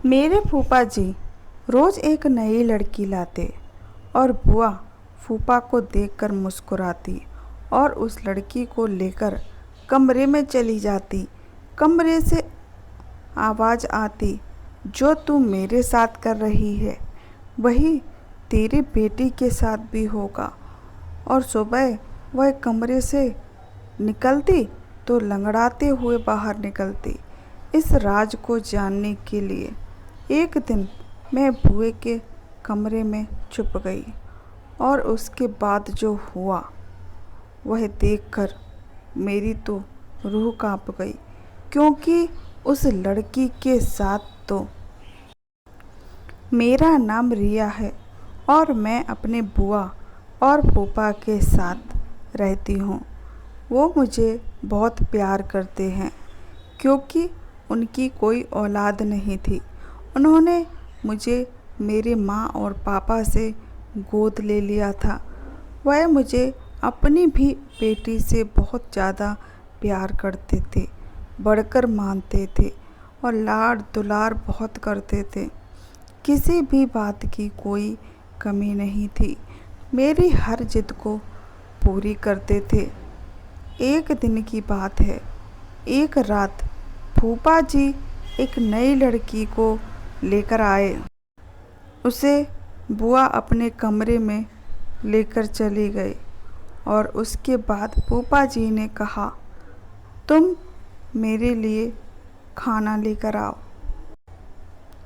मेरे फूफा जी रोज़ एक नई लड़की लाते और बुआ फूफा को देखकर मुस्कुराती और उस लड़की को लेकर कमरे में चली जाती। कमरे से आवाज़ आती, जो तू मेरे साथ कर रही है वही तेरी बेटी के साथ भी होगा। और सुबह वह कमरे से निकलती तो लंगड़ाते हुए बाहर निकलती इस राज को जानने के लिए। एक दिन मैं बुए के कमरे में छुप गई और उसके बाद जो हुआ वह देखकर मेरी तो रूह कांप गई, क्योंकि उस लड़की के साथ तो मेरा नाम रिया है और मैं अपने बुआ और फूफा के साथ रहती हूँ। वो मुझे बहुत प्यार करते हैं क्योंकि उनकी कोई औलाद नहीं थी। उन्होंने मुझे मेरे माँ और पापा से गोद ले लिया था। वह मुझे अपनी भी बेटी से बहुत ज़्यादा प्यार करते थे, बढ़कर मानते थे और लाड दुलार बहुत करते थे। किसी भी बात की कोई कमी नहीं थी। मेरी हर जिद को पूरी करते थे। एक दिन की बात है, एक रात फूफा जी एक नई लड़की को लेकर आए। उसे बुआ अपने कमरे में लेकर चली गई और उसके बाद फूफा जी ने कहा, तुम मेरे लिए खाना लेकर आओ।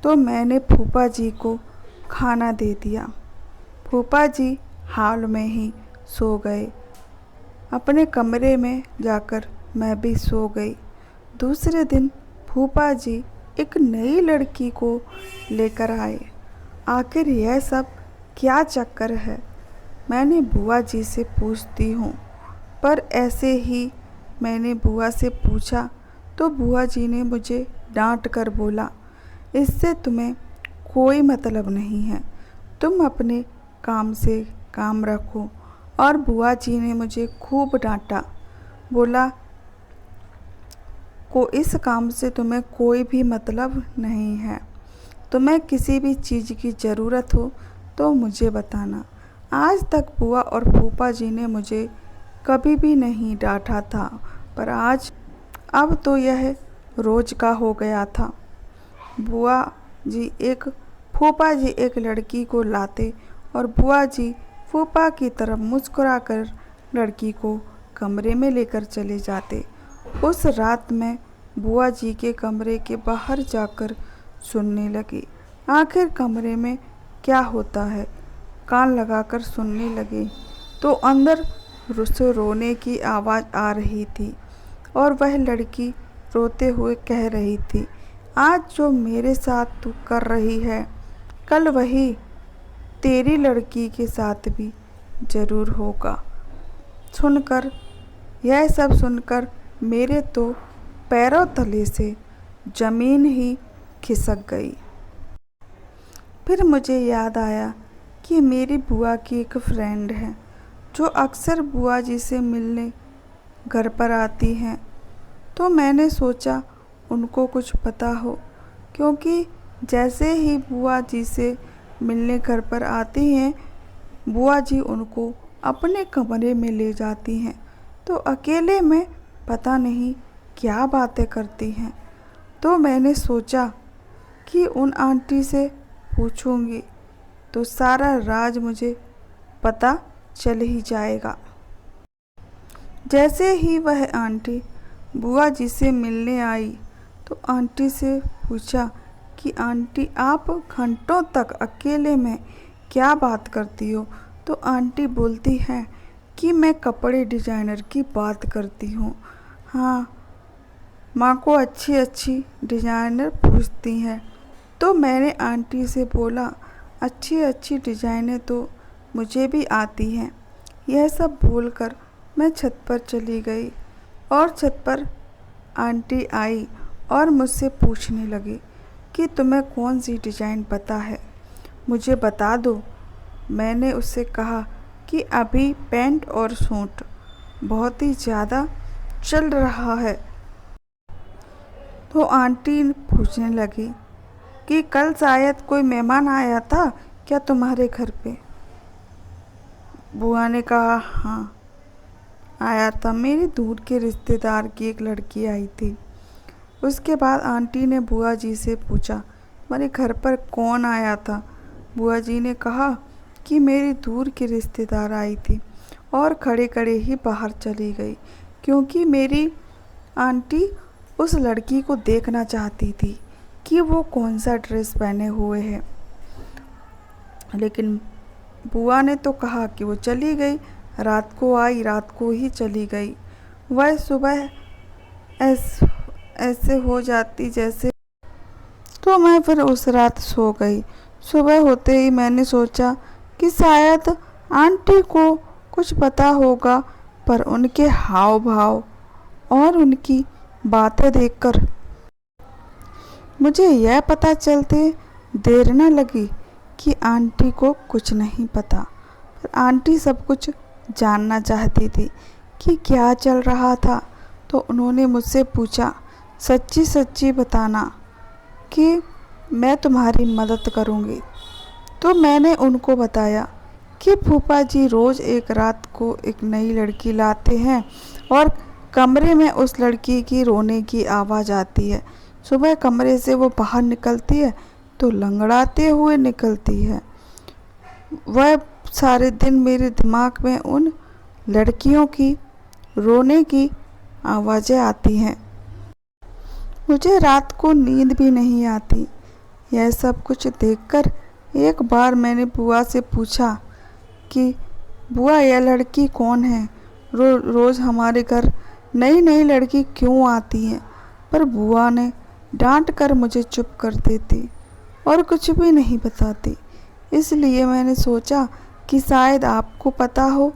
तो मैंने फूफा जी को खाना दे दिया। फूफा जी हाल में ही सो गए। अपने कमरे में जाकर मैं भी सो गई। दूसरे दिन फूफा जी एक नई लड़की को लेकर आए। आखिर यह सब क्या चक्कर है, मैंने बुआ जी से पूछती हूँ। पर ऐसे ही मैंने बुआ से पूछा तो बुआ जी ने मुझे डांट कर बोला, इससे तुम्हें कोई मतलब नहीं है, तुम अपने काम से काम रखो। और बुआ जी ने मुझे खूब डांटा, बोला को इस काम से तुम्हें कोई भी मतलब नहीं है। तुम्हें किसी भी चीज़ की ज़रूरत हो तो मुझे बताना। आज तक बुआ और फूफा जी ने मुझे कभी भी नहीं डांटा था, पर आज अब तो यह रोज़ का हो गया था। फूफा जी एक लड़की को लाते और बुआ जी फूफा की तरफ मुस्कुराकर लड़की को कमरे में लेकर चले जाते। उस रात मैं बुआ जी के कमरे के बाहर जाकर सुनने लगी। आखिर कमरे में क्या होता है, कान लगाकर सुनने लगी तो अंदर से रोने की आवाज़ आ रही थी और वह लड़की रोते हुए कह रही थी, आज जो मेरे साथ तू कर रही है कल वही तेरी लड़की के साथ भी ज़रूर होगा। यह सब सुनकर मेरे तो पैरों तले से ज़मीन ही खिसक गई। फिर मुझे याद आया कि मेरी बुआ की एक फ्रेंड है जो अक्सर बुआ जी से मिलने घर पर आती हैं। तो मैंने सोचा उनको कुछ पता हो, क्योंकि जैसे ही बुआ जी से मिलने घर पर आती हैं बुआ जी उनको अपने कमरे में ले जाती हैं। तो अकेले में पता नहीं क्या बातें करती हैं। तो मैंने सोचा कि उन आंटी से पूछूंगी तो सारा राज मुझे पता चल ही जाएगा। जैसे ही वह आंटी बुआ जी से मिलने आई तो आंटी से पूछा कि आंटी आप घंटों तक अकेले में क्या बात करती हो। तो आंटी बोलती हैं कि मैं कपड़े डिज़ाइनर की बात करती हूँ। हाँ, माँ को अच्छी अच्छी डिज़ाइनर पूछती हैं। तो मैंने आंटी से बोला, अच्छी अच्छी डिज़ाइनें तो मुझे भी आती हैं। यह सब बोलकर मैं छत पर चली गई और छत पर आंटी आई और मुझसे पूछने लगी कि तुम्हें कौन सी डिज़ाइन पता है, मुझे बता दो। मैंने उससे कहा कि अभी पैंट और सूट बहुत ही ज़्यादा चल रहा है। तो आंटी पूछने लगी कि कल शायद कोई मेहमान आया था क्या तुम्हारे घर पे? बुआ ने कहा, हाँ आया था, मेरी दूर के रिश्तेदार की एक लड़की आई थी। उसके बाद आंटी ने बुआ जी से पूछा, तुम्हारे घर पर कौन आया था? बुआ जी ने कहा कि मेरी दूर की रिश्तेदार आई थी और खड़े खड़े ही बाहर चली गई, क्योंकि मेरी आंटी उस लड़की को देखना चाहती थी कि वो कौन सा ड्रेस पहने हुए है। लेकिन बुआ ने तो कहा कि वो चली गई, रात को आई, रात को ही चली गई। वह सुबह ऐसे हो जाती जैसे, तो मैं फिर उस रात सो गई। सुबह होते ही मैंने सोचा कि शायद आंटी को कुछ पता होगा, पर उनके हाव भाव और उनकी बातें देखकर मुझे यह पता चलते देर न लगी कि आंटी को कुछ नहीं पता। पर आंटी सब कुछ जानना चाहती थी कि क्या चल रहा था, तो उन्होंने मुझसे पूछा, सच्ची सच्ची बताना कि मैं तुम्हारी मदद करूँगी। तो मैंने उनको बताया कि फूफा जी रोज़ एक रात को एक नई लड़की लाते हैं और कमरे में उस लड़की की रोने की आवाज़ आती है। सुबह कमरे से वो बाहर निकलती है तो लंगड़ाते हुए निकलती है। वह सारे दिन मेरे दिमाग में उन लड़कियों की रोने की आवाज़ें आती हैं। मुझे रात को नींद भी नहीं आती। यह सब कुछ देखकर एक बार मैंने बुआ से पूछा कि बुआ यह लड़की कौन है? रोज़ हमारे घर नई नई लड़की क्यों आती है? पर बुआ ने डांट कर मुझे चुप कर देती और कुछ भी नहीं बताती। इसलिए मैंने सोचा कि शायद आपको पता हो,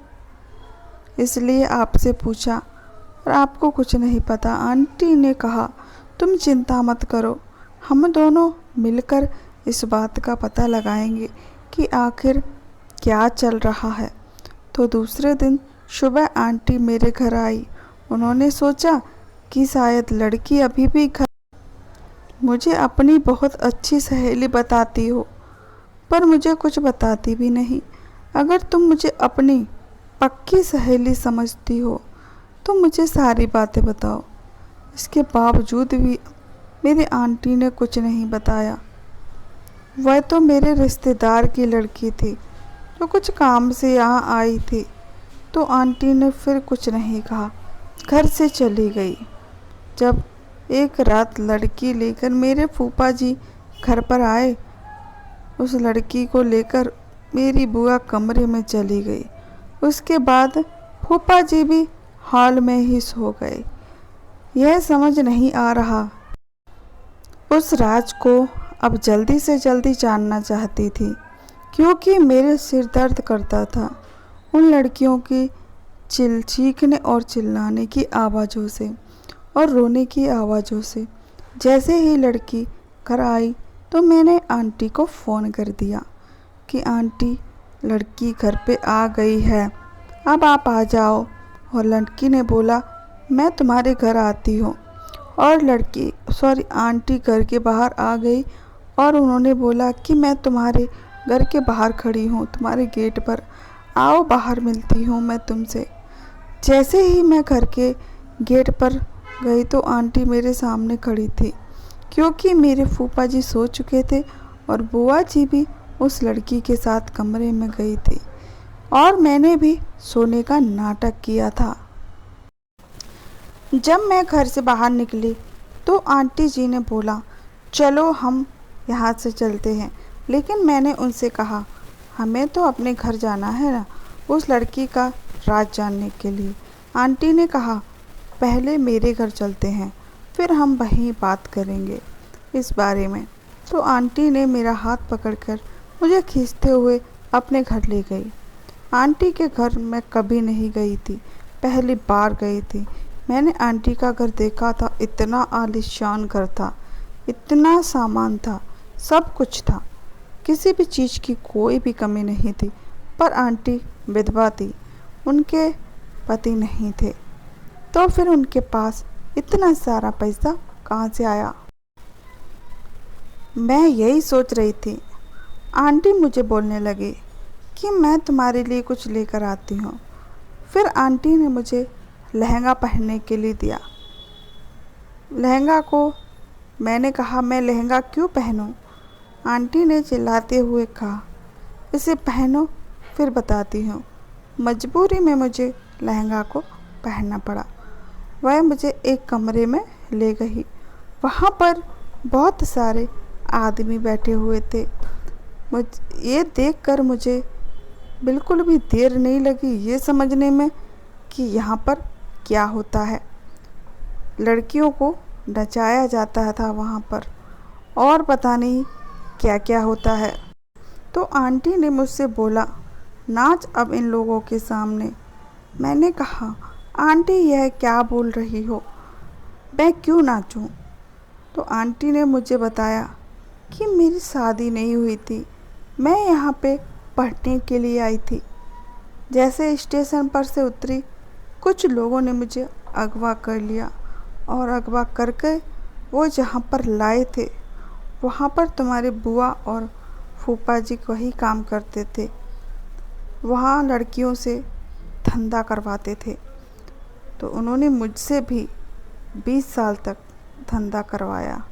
इसलिए आपसे पूछा, और आपको कुछ नहीं पता। आंटी ने कहा, तुम चिंता मत करो, हम दोनों मिलकर इस बात का पता लगाएंगे कि आखिर क्या चल रहा है। तो दूसरे दिन सुबह आंटी मेरे घर आई। उन्होंने सोचा कि शायद लड़की अभी भी घर मुझे अपनी बहुत अच्छी सहेली बताती हो, पर मुझे कुछ बताती भी नहीं। अगर तुम मुझे अपनी पक्की सहेली समझती हो तो मुझे सारी बातें बताओ। इसके बावजूद भी मेरी आंटी ने कुछ नहीं बताया। वह तो मेरे रिश्तेदार की लड़की थी जो कुछ काम से यहाँ आई थी। तो आंटी ने फिर कुछ नहीं कहा, घर से चली गई। जब एक रात लड़की लेकर मेरे फूफा जी घर पर आए, उस लड़की को लेकर मेरी बुआ कमरे में चली गई। उसके बाद फूफा जी भी हॉल में ही सो गए। यह समझ नहीं आ रहा। उस राज को अब जल्दी से जल्दी जानना चाहती थी, क्योंकि मेरे सिर दर्द करता था उन लड़कियों की चीखने और चिल्लाने की आवाज़ों से और रोने की आवाज़ों से। जैसे ही लड़की घर आई तो मैंने आंटी को फ़ोन कर दिया कि आंटी, लड़की घर पे आ गई है, अब आप आ जाओ। और लड़की ने बोला, मैं तुम्हारे घर आती हूँ। और आंटी घर के बाहर आ गई और उन्होंने बोला कि मैं तुम्हारे घर के बाहर खड़ी हूँ, तुम्हारे गेट पर, आओ बाहर मिलती हूँ मैं तुमसे। जैसे ही मैं घर के गेट पर गई तो आंटी मेरे सामने खड़ी थी, क्योंकि मेरे फूफा जी सो चुके थे और बुआ जी भी उस लड़की के साथ कमरे में गई थी और मैंने भी सोने का नाटक किया था। जब मैं घर से बाहर निकली तो आंटी जी ने बोला, चलो हम यहाँ से चलते हैं। लेकिन मैंने उनसे कहा, हमें तो अपने घर जाना है ना, उस लड़की का राज जानने के लिए। आंटी ने कहा, पहले मेरे घर चलते हैं, फिर हम वहीं बात करेंगे इस बारे में। तो आंटी ने मेरा हाथ पकड़कर मुझे खींचते हुए अपने घर ले गई। आंटी के घर मैं कभी नहीं गई थी, पहली बार गई थी। मैंने आंटी का घर देखा था, इतना आलीशान घर था, इतना सामान था, सब कुछ था, किसी भी चीज़ की कोई भी कमी नहीं थी। पर आंटी विधवा थी, उनके पति नहीं थे, तो फिर उनके पास इतना सारा पैसा कहाँ से आया? मैं यही सोच रही थी। आंटी मुझे बोलने लगी कि मैं तुम्हारे लिए कुछ लेकर आती हूँ। फिर आंटी ने मुझे लहंगा पहनने के लिए दिया। लहंगा को मैंने कहा, मैं लहंगा क्यों पहनूं? आंटी ने चिल्लाते हुए कहा, इसे पहनो फिर बताती हूँ। मजबूरी में मुझे लहंगा को पहनना पड़ा। वह मुझे एक कमरे में ले गई। वहाँ पर बहुत सारे आदमी बैठे हुए थे। मुझ ये देखकर मुझे बिल्कुल भी देर नहीं लगी ये समझने में कि यहाँ पर क्या होता है। लड़कियों को नचाया जाता था वहाँ पर, और पता नहीं क्या क्या होता है। तो आंटी ने मुझसे बोला, नाच अब इन लोगों के सामने। मैंने कहा, आंटी यह क्या बोल रही हो, मैं क्यों नाचूं? तो आंटी ने मुझे बताया कि मेरी शादी नहीं हुई थी, मैं यहाँ पे पढ़ने के लिए आई थी। जैसे स्टेशन पर से उतरी, कुछ लोगों ने मुझे अगवा कर लिया और अगवा करके वो जहाँ पर लाए थे वहाँ पर तुम्हारे बुआ और फूफा जी वही काम करते थे। वहाँ लड़कियों से धंधा करवाते थे। तो उन्होंने मुझसे भी 20 साल तक धंधा करवाया,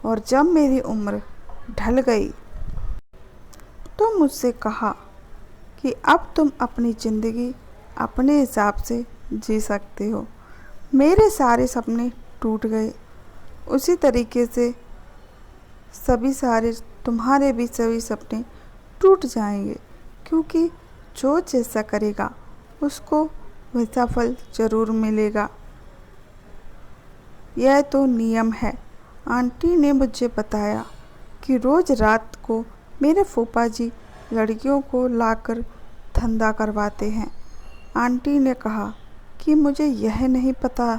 और जब मेरी उम्र ढल गई तो मुझसे कहा कि अब तुम अपनी ज़िंदगी अपने हिसाब से जी सकते हो। मेरे सारे सपने टूट गए। उसी तरीके से तुम्हारे भी सभी सपने टूट जाएंगे, क्योंकि जो जैसा करेगा उसको वैसा फल ज़रूर मिलेगा। यह तो नियम है। आंटी ने मुझे बताया कि रोज़ रात को मेरे फूफा जी लड़कियों को लाकर धंधा करवाते हैं। आंटी ने कहा कि मुझे यह नहीं पता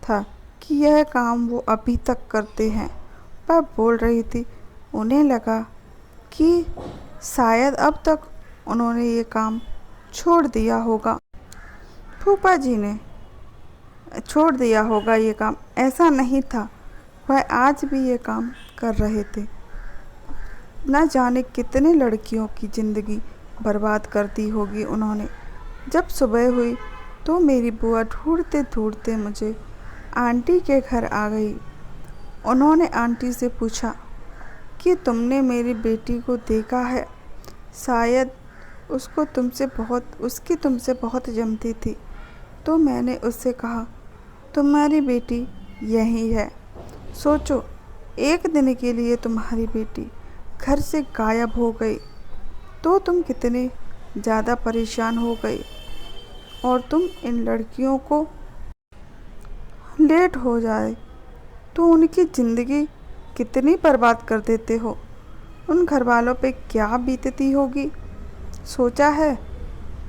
था कि यह काम वो अभी तक करते हैं। वह बोल रही थी, उन्हें लगा कि शायद अब तक उन्होंने ये काम छोड़ दिया होगा। फूफा जी ने छोड़ दिया होगा ये काम। ऐसा नहीं था, वह आज भी ये काम कर रहे थे। न जाने कितने लड़कियों की ज़िंदगी बर्बाद कर दी होगी उन्होंने। जब सुबह हुई तो मेरी बुआ ढूंढते ढूंढते मुझे आंटी के घर आ गई। उन्होंने आंटी से पूछा कि तुमने मेरी बेटी को देखा है? शायद उसकी तुमसे बहुत जमती थी। तो मैंने उससे कहा, तुम्हारी बेटी यही है। सोचो, एक दिन के लिए तुम्हारी बेटी घर से गायब हो गई तो तुम कितने ज़्यादा परेशान हो गई, और तुम इन लड़कियों को लेट हो जाए तो उनकी ज़िंदगी कितनी बर्बाद कर देते हो। उन घर वालों पे क्या बीतती होगी। सोचा है,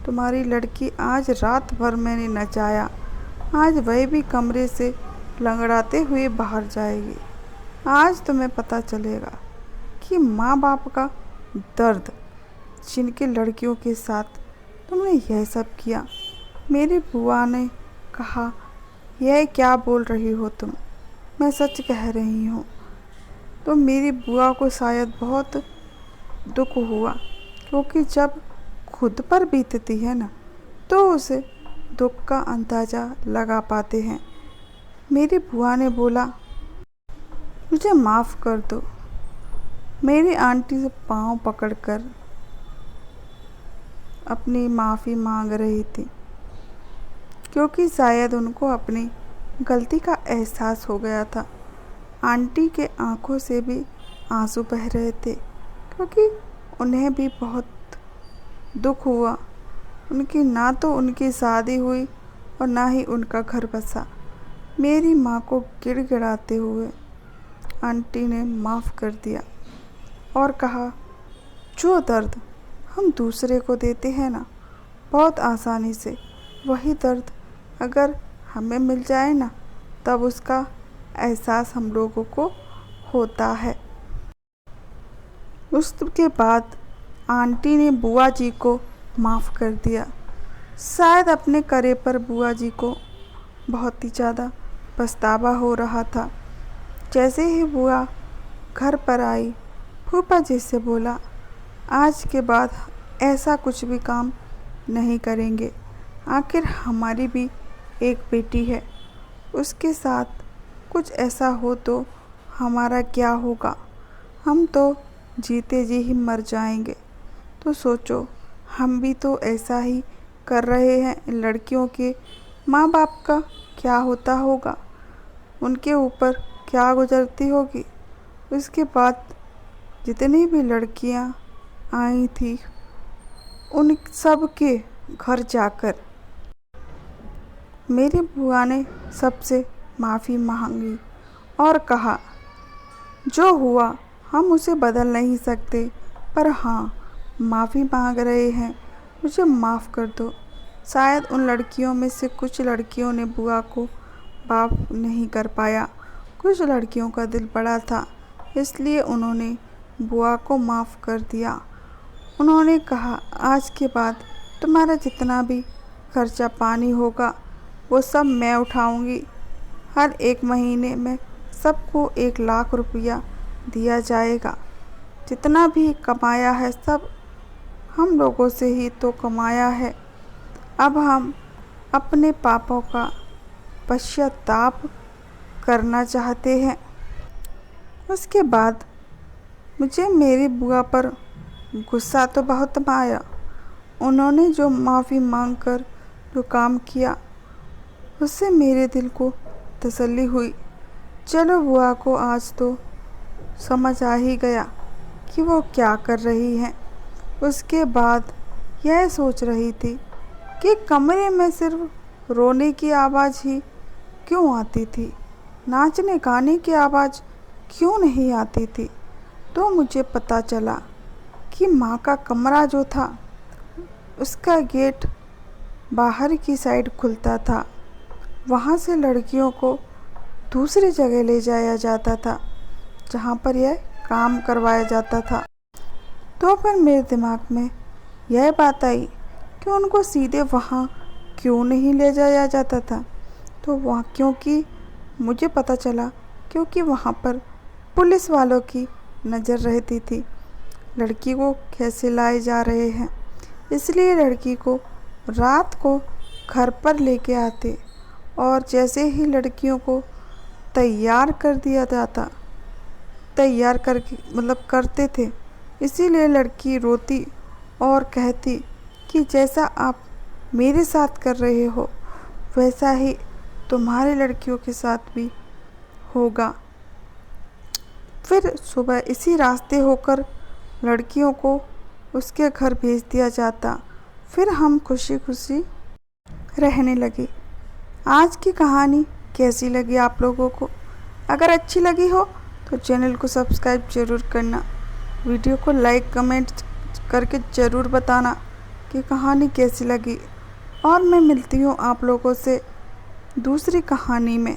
तुम्हारी लड़की आज रात भर मैंने नचाया, आज वह भी कमरे से लंगड़ाते हुए बाहर जाएगी। आज तुम्हें पता चलेगा कि माँ बाप का दर्द, जिनके लड़कियों के साथ तुमने यह सब किया। मेरी बुआ ने कहा, यह क्या बोल रही हो तुम? मैं सच कह रही हूँ। तो मेरी बुआ को शायद बहुत दुख हुआ, क्योंकि जब खुद पर बीतती है ना तो उसे दुख का अंदाज़ा लगा पाते हैं। मेरी बुआ ने बोला, मुझे माफ़ कर दो। मेरी आंटी से पाँव पकड़कर अपनी माफ़ी मांग रही थी, क्योंकि शायद उनको अपनी गलती का एहसास हो गया था। आंटी के आंखों से भी आंसू बह रहे थे, क्योंकि उन्हें भी बहुत दुख हुआ। ना तो उनकी शादी हुई और ना ही उनका घर बसा। मेरी माँ को गिड़गिड़ाते हुए आंटी ने माफ़ कर दिया और कहा, जो दर्द हम दूसरे को देते हैं ना बहुत आसानी से, वही दर्द अगर हमें मिल जाए ना तब उसका एहसास हम लोगों को होता है। उसके बाद आंटी ने बुआ जी को माफ़ कर दिया। शायद अपने करे पर बुआ जी को बहुत ही ज़्यादा पछतावा हो रहा था। जैसे ही बुआ घर पर आई, फूफा जी से बोला, आज के बाद ऐसा कुछ भी काम नहीं करेंगे। आखिर हमारी भी एक बेटी है, उसके साथ कुछ ऐसा हो तो हमारा क्या होगा? हम तो जीते जी ही मर जाएंगे। तो सोचो, हम भी तो ऐसा ही कर रहे हैं। लड़कियों के माँ बाप का क्या होता होगा, उनके ऊपर क्या गुजरती होगी। उसके बाद जितनी भी लड़कियां आई थी, उन सब के घर जाकर मेरी बुआ ने सबसे माफ़ी मांगी और कहा, जो हुआ हम उसे बदल नहीं सकते, पर हाँ, माफ़ी मांग रहे हैं, मुझे माफ़ कर दो। शायद उन लड़कियों में से कुछ लड़कियों ने बुआ को माफ़ नहीं कर पाया। कुछ लड़कियों का दिल बड़ा था, इसलिए उन्होंने बुआ को माफ़ कर दिया। उन्होंने कहा, आज के बाद तुम्हारा जितना भी खर्चा पानी होगा वो सब मैं उठाऊंगी। हर एक महीने में सबको 1 लाख रुपया दिया जाएगा। जितना भी कमाया है सब हम लोगों से ही तो कमाया है। अब हम अपने पापों का पश्चाताप करना चाहते हैं। उसके बाद मुझे मेरी बुआ पर गुस्सा तो बहुत आया। उन्होंने जो माफ़ी मांगकर जो काम किया, उससे मेरे दिल को तसल्ली हुई। चलो, बुआ को आज तो समझ आ ही गया कि वो क्या कर रही हैं। उसके बाद यह सोच रही थी कि कमरे में सिर्फ रोने की आवाज़ ही क्यों आती थी, नाचने गाने की आवाज़ क्यों नहीं आती थी। तो मुझे पता चला कि माँ का कमरा जो था, उसका गेट बाहर की साइड खुलता था। वहाँ से लड़कियों को दूसरी जगह ले जाया जाता था, जहाँ पर यह काम करवाया जाता था। तो फिर मेरे दिमाग में यह बात आई कि उनको सीधे वहाँ क्यों नहीं ले जाया जाता था। तो वहाँ क्योंकि मुझे पता चला, क्योंकि वहाँ पर पुलिस वालों की नज़र रहती थी लड़की को कैसे लाए जा रहे हैं। इसलिए लड़की को रात को घर पर लेके आते और जैसे ही लड़कियों को तैयार कर दिया जाता, तैयार करके करते थे। इसीलिए लड़की रोती और कहती कि जैसा आप मेरे साथ कर रहे हो, वैसा ही तुम्हारी लड़कियों के साथ भी होगा। फिर सुबह इसी रास्ते होकर लड़कियों को उसके घर भेज दिया जाता। फिर हम खुशी खुशी रहने लगे। आज की कहानी कैसी लगी आप लोगों को? अगर अच्छी लगी हो तो चैनल को सब्सक्राइब ज़रूर करना, वीडियो को लाइक कमेंट करके ज़रूर बताना कि कहानी कैसी लगी। और मैं मिलती हूँ आप लोगों से दूसरी कहानी में।